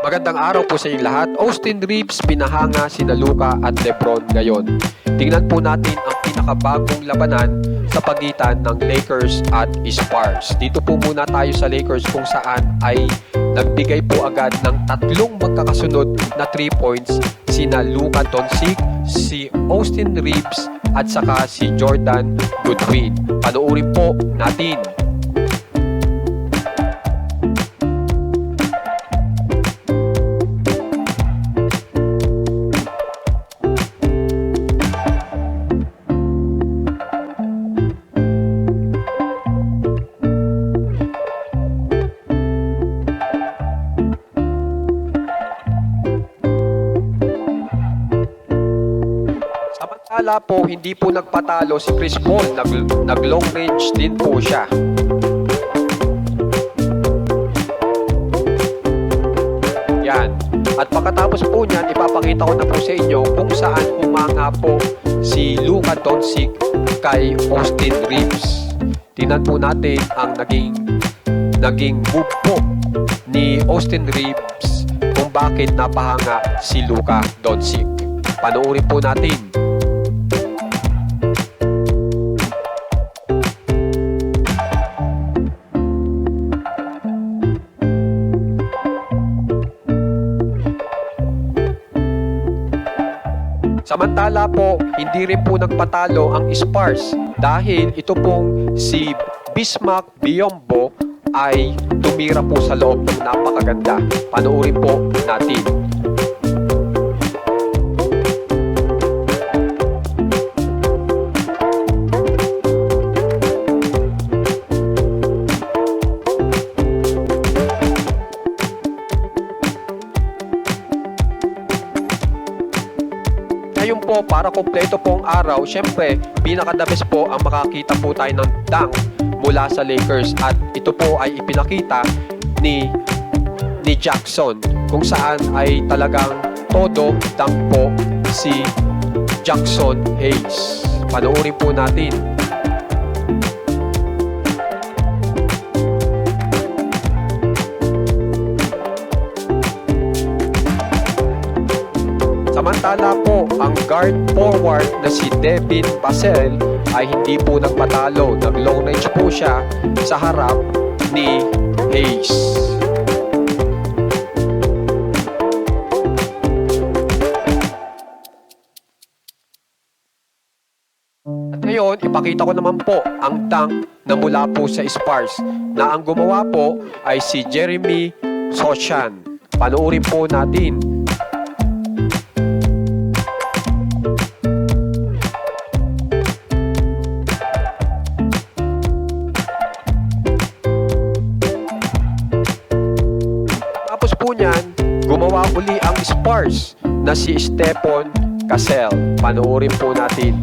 Magandang araw po sa inyong lahat. Austin Reeves pinahanga sina Luka at Lebron ngayon. Tingnan po natin ang pinakabagong labanan sa pagitan ng Lakers at Spurs. Dito po muna tayo sa Lakers kung saan ay nagbigay po agad ng tatlong magkakasunod na 3 points sina Luka Doncic, si Austin Reeves at saka si Jordan Goodwin. Panoorin po natin. Samantala po, hindi po nagpatalo si Chris Paul. Nag-long range din po siya. Yan. At pagkatapos po niyan, ipapakita ko na po sa inyo kung saan humanga po si Luka Doncic kay Austin Reeves. Tingnan po natin ang naging move po ni Austin Reeves kung bakit napahanga si Luka Doncic. Panoorin po natin. Samantala po, hindi rin po nagpatalo ang Spurs dahil ito pong si Bismack Biyombo ay tumira po sa loob ng napakaganda. Panoorin po natin. Ngayon po, para kompleto po ang araw, syempre, pinaka-the best po ang makakita po tayo ng dunk mula sa Lakers at ito po ay ipinakita ni Jackson kung saan ay talagang todo dunk po si Jackson Hayes. Panoorin po natin. Samantala po, ang guard forward na si Devin Vassell ay hindi po nagpatalo. Nag-long range po siya sa harap ni Hayes. At ngayon, ipakita ko naman po ang dunk na mula po sa Spurs na ang gumawa po ay si Jeremy Sochan. Panoorin po natin. Tapos po niyan, gumawa uli ang Spurs na si Stephon Cassell. Panoorin po natin.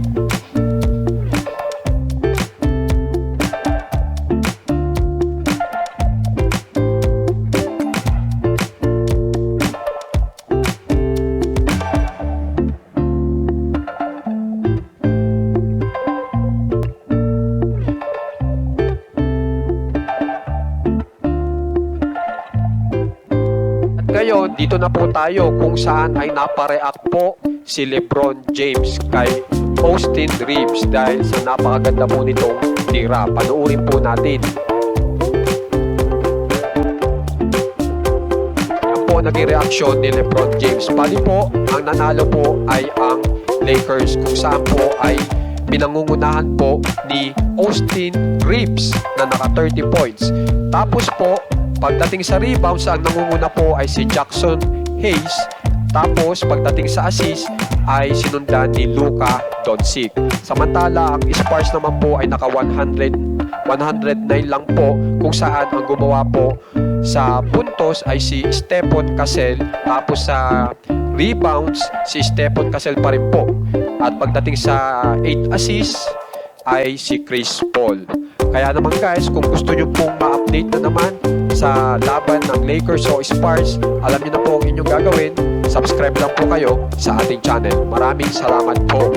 Ngayon, dito na po tayo kung saan ay napareact po si Lebron James kay Austin Reeves dahil sa napakaganda po nitong tira. Panoorin po natin. Yan po naging reaksyon ni Lebron James. Bali po, ang nanalo po ay ang Lakers kung saan po ay pinangungunahan po ni Austin Reeves na naka 30 points. Tapos po, pagdating sa rebounds, ang nangunguna po ay si Jackson Hayes. Tapos, pagdating sa assist, ay sinundan ni Luka Doncic. Samantala, ang Spurs naman po ay naka 109 lang po, kung saan ang gumawa po sa puntos ay si Stephon Cassell. Tapos sa rebounds, si Stephon Cassell pa rin po. At pagdating sa 8 assists, ay si Chris Paul. Kaya naman guys, kung gusto nyo pong ma-update na naman sa laban ng Lakers o Spurs, alam niyo na po ang inyong gagawin. Subscribe lang po kayo sa ating channel. Maraming salamat po.